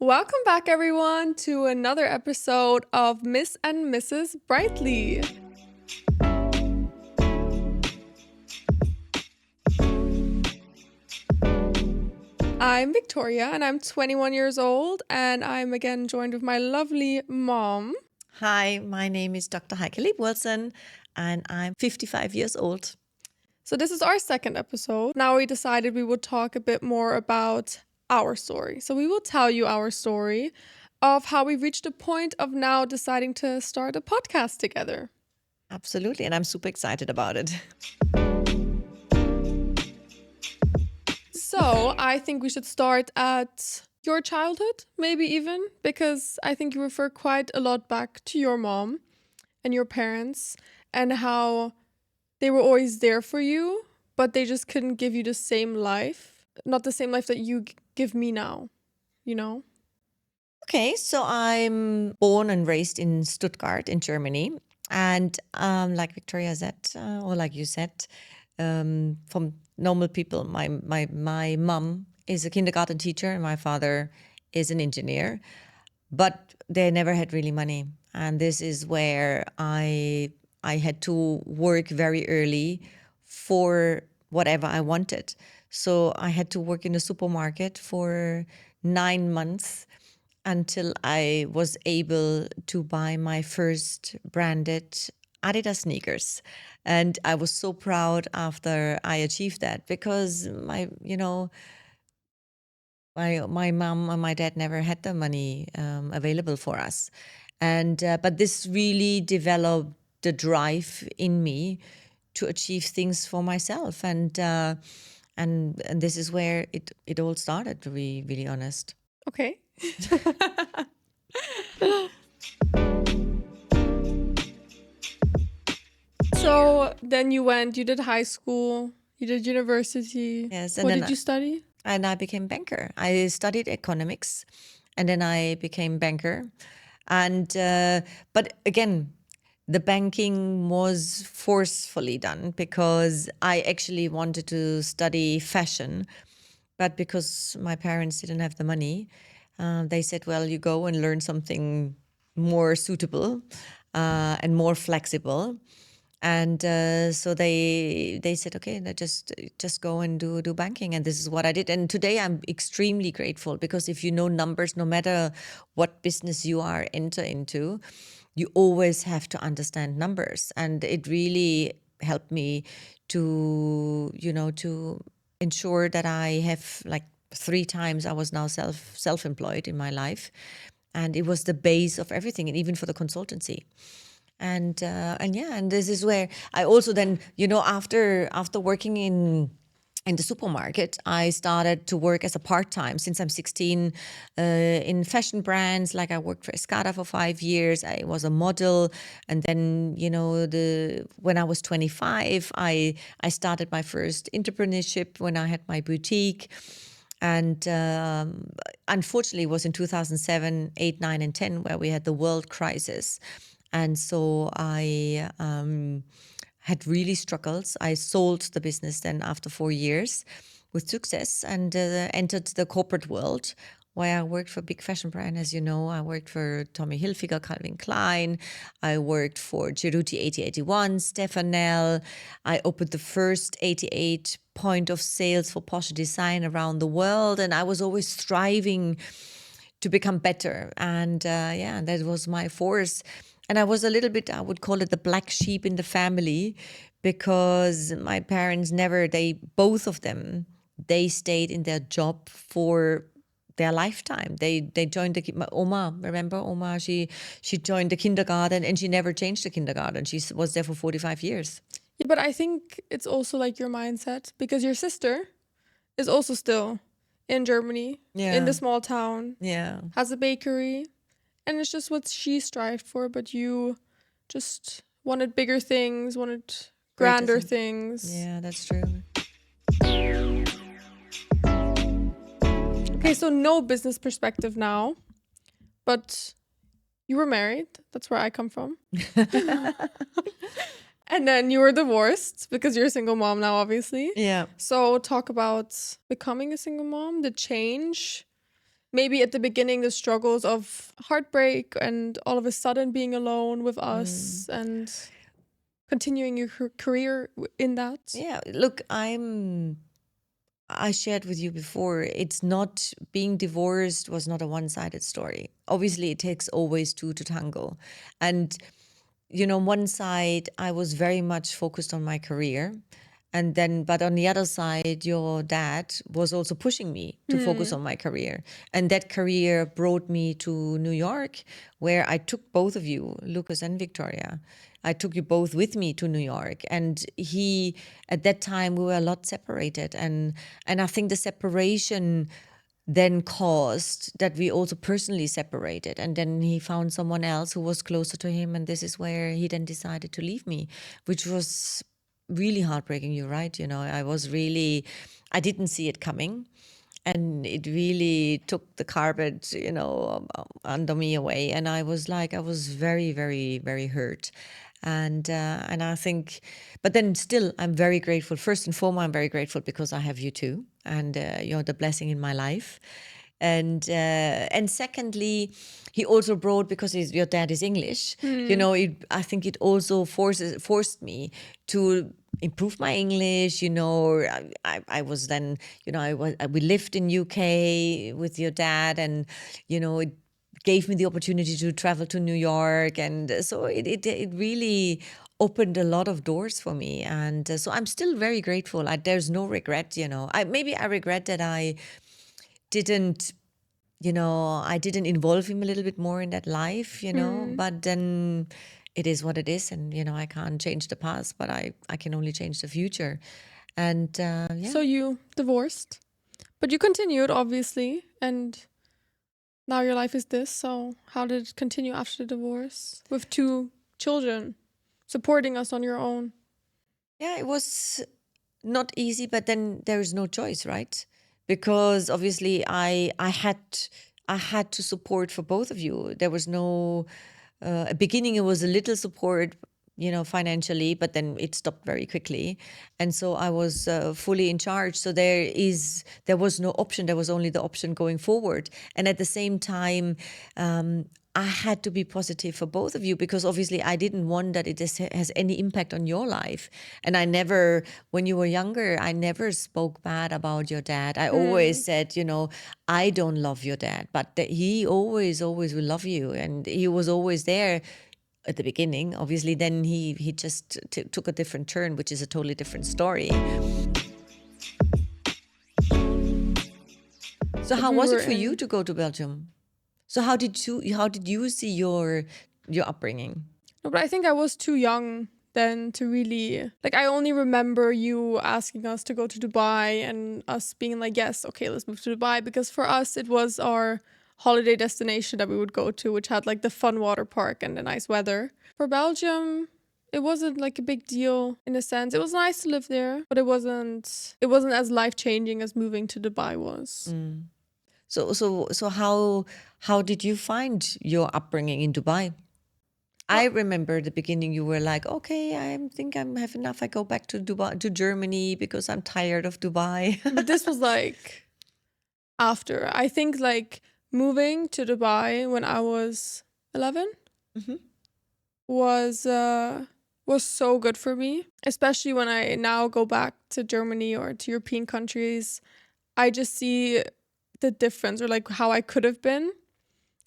Welcome back, everyone, to another episode of Miss and Mrs. Brightly. I'm Victoria, and I'm 21 years old, and I'm again joined with my lovely mom. Hi, my name is Dr. Heike Lieb-Wilson, and I'm 55 years old. So this is our second episode. Now we decided we would talk a bit more about our story. So we will tell you our story of how we reached the point of now deciding to start a podcast together. Absolutely, and I'm super excited about it. So I think we should start at your childhood, maybe even, because I think you refer quite a lot back to your mom and your parents and how they were always there for you, but they just couldn't give you the same life, not the same life that you give me now, you know? Okay, so I'm born and raised in Stuttgart in Germany. And like Victoria said, or like you said, from normal people, my mom is a kindergarten teacher and my father is an engineer, but they never had really money. And this is where I had to work very early for whatever I wanted. So I had to work in a supermarket for 9 months until I was able to buy my first branded Adidas sneakers. And I was so proud after I achieved that because my mom and my dad never had the money available for us. And but this really developed the drive in me to achieve things for myself. And this is where it all started, to be really honest. Okay. So then you did high school, you did university. Yes, and What then did you study? and I became banker. I studied economics, and then I became banker. And but again, the banking was forcefully done because I actually wanted to study fashion, but because my parents didn't have the money, they said, "Well, you go and learn something more suitable and more flexible." And so they said, okay, just go and do banking, and this is what I did. And today I'm extremely grateful because if you know numbers, no matter what business you are enter into, you always have to understand numbers, and it really helped me to to ensure that I have like 3 times I was now self-employed in my life, and it was the base of everything, and even for the consultancy. And yeah, and this is where I also then, after working in the supermarket, I started to work as a part-time since I'm 16 in fashion brands. Like I worked for Escada for 5 years. I was a model, and then when I was 25, I started my first entrepreneurship when I had my boutique. And unfortunately, it was in 2007, 8, 9, and 10 where we had the world crisis. And so I had really struggles. I sold the business then after 4 years with success and entered the corporate world where I worked for a big fashion brand. As you know, I worked for Tommy Hilfiger, Calvin Klein. I worked for Cerruti 8081, Stefanel. I opened the first 88 point of sales for Porsche design around the world. And I was always striving to become better. And yeah, that was my force. And I was a little bit, I would call it the black sheep in the family, because my parents both of them, they stayed in their job for their lifetime. They joined my Oma, remember Oma? She joined the kindergarten and she never changed the kindergarten. She was there for 45 years. Yeah, but I think it's also like your mindset because your sister is also still in Germany, in the small town, has a bakery, and it's just what she strived for, but you just wanted bigger things, wanted grander things. Yeah, that's true. Okay, so no business perspective now, but you were married. That's where I come from. And then you were divorced because you're a single mom now, obviously. Yeah. So talk about becoming a single mom, the change maybe at the beginning the struggles of heartbreak and all of a sudden being alone with us and continuing your career in that. Yeah, look, I shared with you before, it's not being divorced was not a one-sided story. Obviously, it takes always two to tango. And, on one side, I was very much focused on my career. And then, but on the other side, your dad was also pushing me to focus on my career. And that career brought me to New York, where I took both of you, Lucas and Victoria. I took you both with me to New York. And at that time, we were a lot separated. And I think the separation then caused that we also personally separated. And then he found someone else who was closer to him. And this is where he then decided to leave me, which was really heartbreaking. You're right. I didn't see it coming. And it really took the carpet, under me away. And I was very, very, very hurt. And I think, but then still, I'm very grateful. First and foremost, I'm very grateful because I have you too, and you're the blessing in my life. And secondly, he also brought, because your dad is English. I think it also forced me to improve my English. I was then, we lived in UK with your dad, and it gave me the opportunity to travel to New York, and so it really opened a lot of doors for me. And so I'm still very grateful. There's no regret. Maybe I regret that I didn't involve him a little bit more in that life, but then it is what it is. And, I can't change the past, but I can only change the future. And yeah. So you divorced, but you continued, obviously. And now your life is this. So how did it continue after the divorce with 2 children supporting us on your own? Yeah, it was not easy, but then there is no choice, right? Because obviously I had to support for both of you. There was no at beginning, it was a little support, financially, but then it stopped very quickly. And so I was fully in charge. So there was no option. There was only the option going forward. And at the same time, I had to be positive for both of you, because obviously I didn't want that it has any impact on your life. And when you were younger, I never spoke bad about your dad. I always said, I don't love your dad, but that he always, always will love you. And he was always there at the beginning. Obviously, then he just took a different turn, which is a totally different story. So how was it for you to go to Belgium? So how did you see your upbringing? No, but I think I was too young then to really, I only remember you asking us to go to Dubai and us being like, yes, okay, let's move to Dubai, because for us it was our holiday destination that we would go to, which had the fun water park and the nice weather. For Belgium, it wasn't a big deal in a sense. It was nice to live there, but it wasn't as life-changing as moving to Dubai was. So how did you find your upbringing in Dubai? I remember at the beginning you were like, okay, I think I have enough. I go back to Dubai, to Germany, because I'm tired of Dubai. But this was after. I think moving to Dubai when I was 11 was so good for me, especially when I now go back to Germany or to European countries. I just see the difference, or how I could have been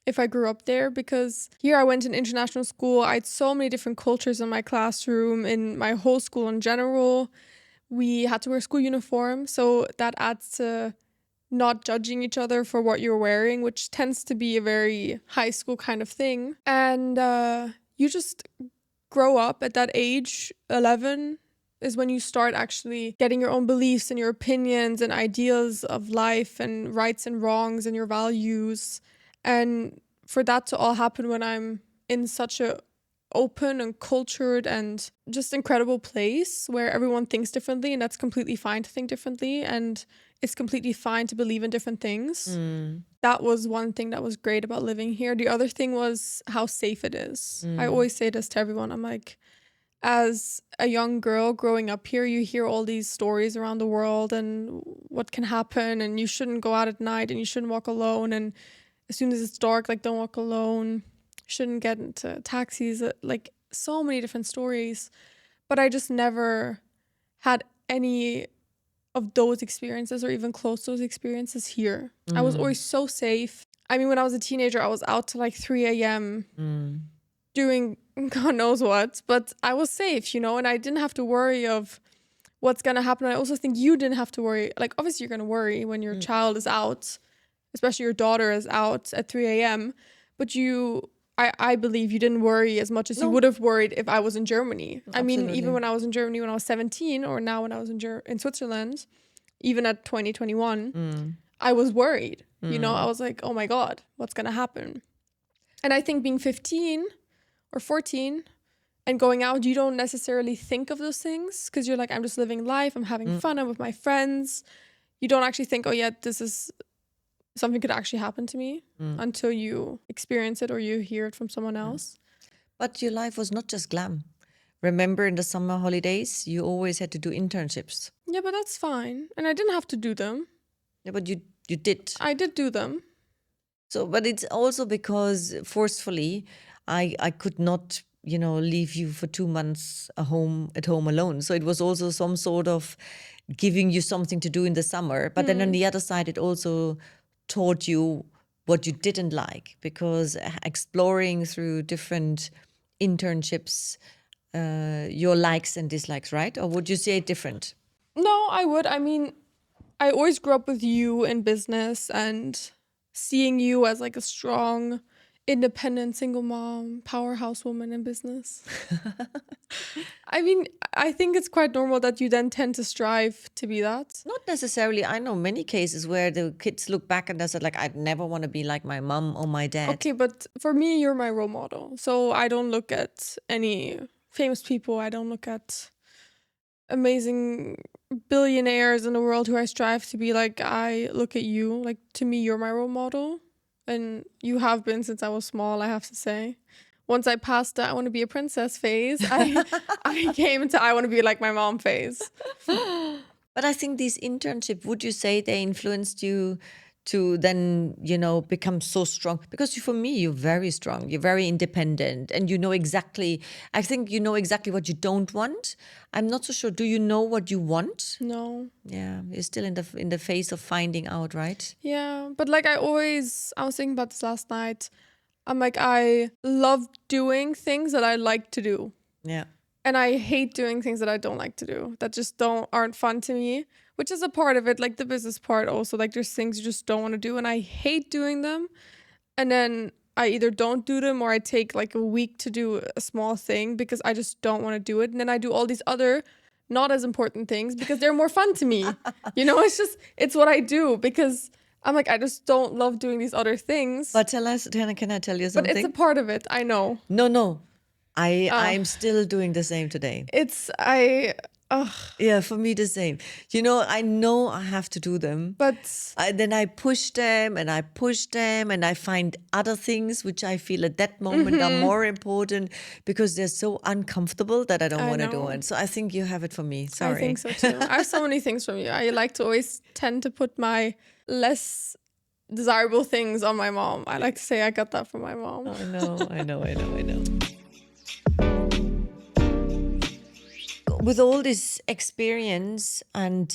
if I grew up there, because here I went to an international school. I had so many different cultures in my classroom, in my whole school in general. We had to wear school uniform, so that adds to not judging each other for what you're wearing, which tends to be a very high school kind of thing. And you just grow up at that age. 11 is when you start actually getting your own beliefs and your opinions and ideas of life and rights and wrongs and your values. And for that to all happen when I'm in such a open and cultured and just incredible place where everyone thinks differently, and that's completely fine to think differently, and it's completely fine to believe in different things. That was one thing that was great about living here. The other thing was how safe it is. I always say this to everyone. I'm like, as a young girl growing up here, you hear all these stories around the world and what can happen, and you shouldn't go out at night and you shouldn't walk alone, and as soon as it's dark, like, don't walk alone, shouldn't get into taxis, like so many different stories. But I just never had any of those experiences or even close to those experiences here. I was always so safe. I mean, when I was a teenager, I was out till like 3 a.m. doing God knows what, but I was safe, you know, and I didn't have to worry of what's going to happen. I also think you didn't have to worry. Like, obviously, you're going to worry when your child is out, especially your daughter is out at 3 a.m. But I believe you didn't worry as much as you would have worried if I was in Germany. I mean, even when I was in Germany when I was 17, or now when I was in Switzerland, even at 2021, I was worried. You know, I was like, oh my God, what's going to happen? And I think being 15 or 14 and going out, you don't necessarily think of those things because you're like, I'm just living life. I'm having fun. I'm with my friends. You don't actually think, oh yeah, this is something could actually happen to me until you experience it or you hear it from someone else. But your life was not just glam. Remember, in the summer holidays, you always had to do internships. Yeah, but that's fine. And I didn't have to do them. Yeah, but you did. I did do them. So, but it's also because forcefully, I could not, leave you for 2 months at home alone. So it was also some sort of giving you something to do in the summer. But then on the other side, it also taught you what you didn't like, because exploring through different internships, your likes and dislikes, right? Or would you say it different? No, I would. I mean, I always grew up with you in business and seeing you as like a strong, independent single mom, powerhouse woman in business. I mean, I think it's quite normal that you then tend to strive to be that. Not necessarily. I know many cases where the kids look back and they said, like, I'd never want to be like my mom or my dad. Okay, but for me, you're my role model. So I don't look at any famous people. I don't look at amazing billionaires in the world who I strive to be like. I look at you. Like, to me, you're my role model. And you have been since I was small, I have to say. Once I passed the I want to be a princess phase, I came to I want to be like my mom phase. But I think these internships, would you say they influenced you to then, become so strong? Because for me, you're very strong. You're very independent, and I think you know exactly what you don't want. I'm not so sure. Do you know what you want? No. Yeah, you're still in the phase of finding out, right? Yeah, but like I was thinking about this last night. I'm like, I love doing things that I like to do. Yeah. And I hate doing things that I don't like to do, that just aren't fun to me, which is a part of it, like the business part also. Like, there's things you just don't want to do and I hate doing them. And then I either don't do them or I take like a week to do a small thing because I just don't want to do it. And then I do all these other not as important things because they're more fun to me. It's what I do because I'm like, I just don't love doing these other things. But can I tell you something? But it's a part of it, I know. No. I'm still doing the same today. Yeah, for me the same. I know I have to do them, but then I push them and I find other things which I feel at that moment are more important because they're so uncomfortable that I don't want to do it. So I think you have it for me. Sorry. I think so too. I have so many things from you. I like to always tend to put my less desirable things on my mom. I like to say I got that from my mom. I know. With all this experience and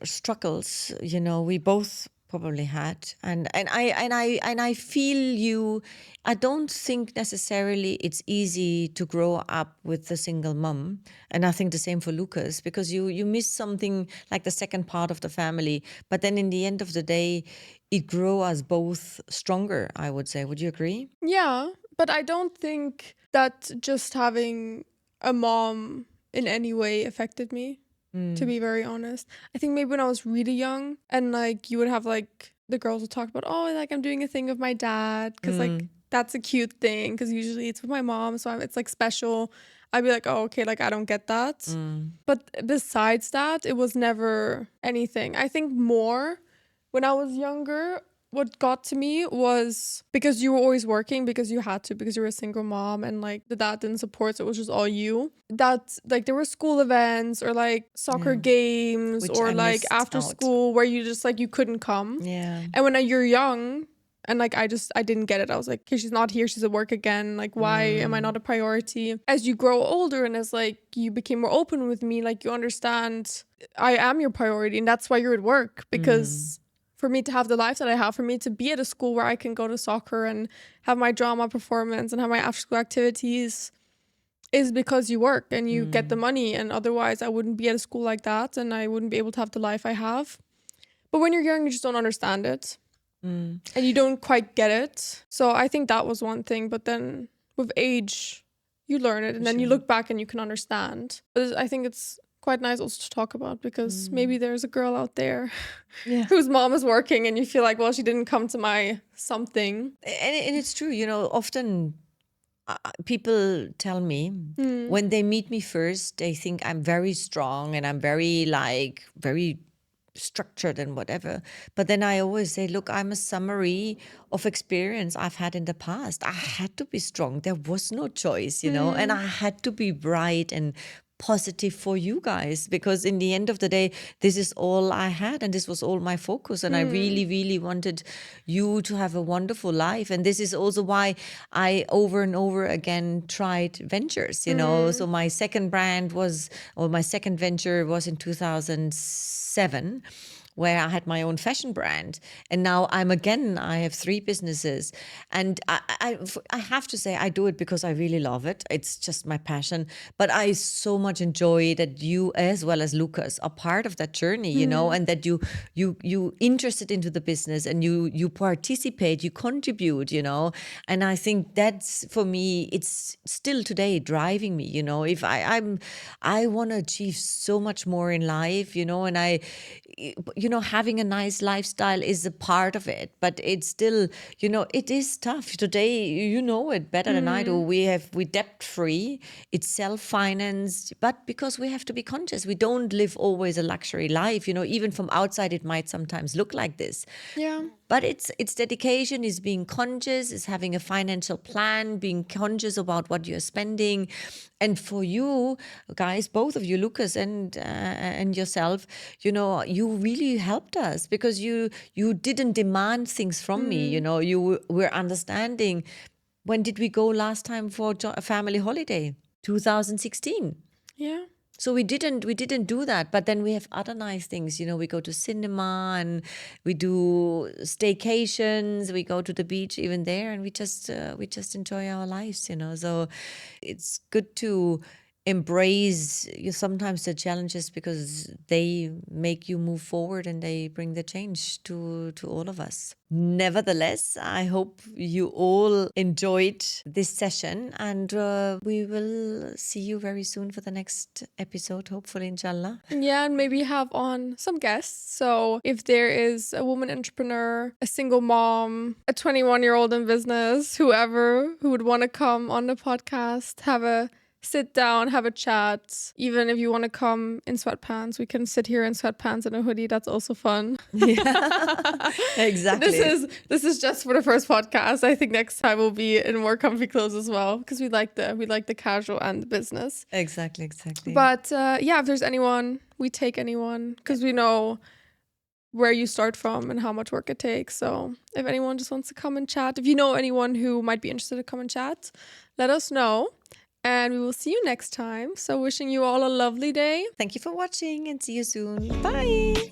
struggles, we both probably had, and I feel you. I don't think necessarily it's easy to grow up with a single mom, and I think the same for Lucas, because you miss something like the second part of the family. But then in the end of the day, it grew us both stronger, I would say. Would you agree? Yeah, but I don't think that just having a mom in any way affected me, to be very honest. I think maybe when I was really young and like you would have like the girls would talk about, oh, like I'm doing a thing with my dad because like that's a cute thing because usually it's with my mom, so it's like special. I'd be like, oh, okay, like I don't get that. But besides that, it was never anything. I think more when I was younger what got to me was because you were always working, because you had to, because you were a single mom and like the dad didn't support, so it was just all you. That like there were school events or like soccer games Which or I like missed after out. school where you just like you couldn't come. Yeah. And when you're young and like I didn't get it. I was like, okay, she's not here, she's at work again. Like, why am I not a priority? As you grow older and as like you became more open with me, like you understand I am your priority and that's why you're at work. Because for me to have the life that I have, for me to be at a school where I can go to soccer and have my drama performance and have my after school activities is because you work and you get the money. And otherwise I wouldn't be at a school like that and I wouldn't be able to have the life I have. But when you're young, you just don't understand it. And you don't quite get it. So I think that was one thing. But then with age, you learn it. And then you look back and you can understand. But I think it's quite nice also to talk about because maybe there's a girl out there whose mom is working and you feel like, well, she didn't come to my something. And it's true, often people tell me when they meet me first, they think I'm very strong and I'm very structured and whatever. But then I always say, look, I'm a summary of experience I've had in the past. I had to be strong. There was no choice, and I had to be bright and positive for you guys, because in the end of the day, this is all I had and this was all my focus. And I really, really wanted you to have a wonderful life. And this is also why I over and over again tried ventures, So my second venture was in 2007, where I had my own fashion brand. And now I have 3 businesses. And I have to say, I do it because I really love it. It's just my passion. But I so much enjoy that you, as well as Lucas, are part of that journey, and that you interested into the business and you participate, you contribute, And I think that's, for me, it's still today driving me, If I want to achieve so much more in life, and having a nice lifestyle is a part of it, but it's still, it is tough. Today, it better than I do. We're debt free. It's self-financed, but because we have to be conscious, we don't live always a luxury life. Even from outside, it might sometimes look like this. Yeah. But it's dedication, is being conscious, is having a financial plan, being conscious about what you're spending. And for you guys, both of you, Lucas and yourself, you really helped us because you didn't demand things from me. You were understanding. When did we go last time for a family holiday? 2016. Yeah. So we didn't do that, but then we have other nice things. We go to cinema and we do staycations. We go to the beach even there, and we just enjoy our lives. So it's good to embrace sometimes the challenges because they make you move forward and they bring the change to all of us. Nevertheless, I hope you all enjoyed this session, and we will see you very soon for the next episode, hopefully, inshallah. Yeah, and maybe have on some guests. So if there is a woman entrepreneur, a single mom, a 21-year-old in business, whoever who would want to come on the podcast, have a sit down, have a chat. Even if you want to come in sweatpants, we can sit here in sweatpants and a hoodie. That's also fun. Yeah, exactly. This is just for the first podcast. I think next time we'll be in more comfy clothes as well, because we like the casual and the business. Exactly. But if there's anyone, we take anyone, because we know where you start from and how much work it takes. So if anyone just wants to come and chat, if you know anyone who might be interested to come and chat, let us know. And we will see you next time. So wishing you all a lovely day. Thank you for watching and see you soon. Bye.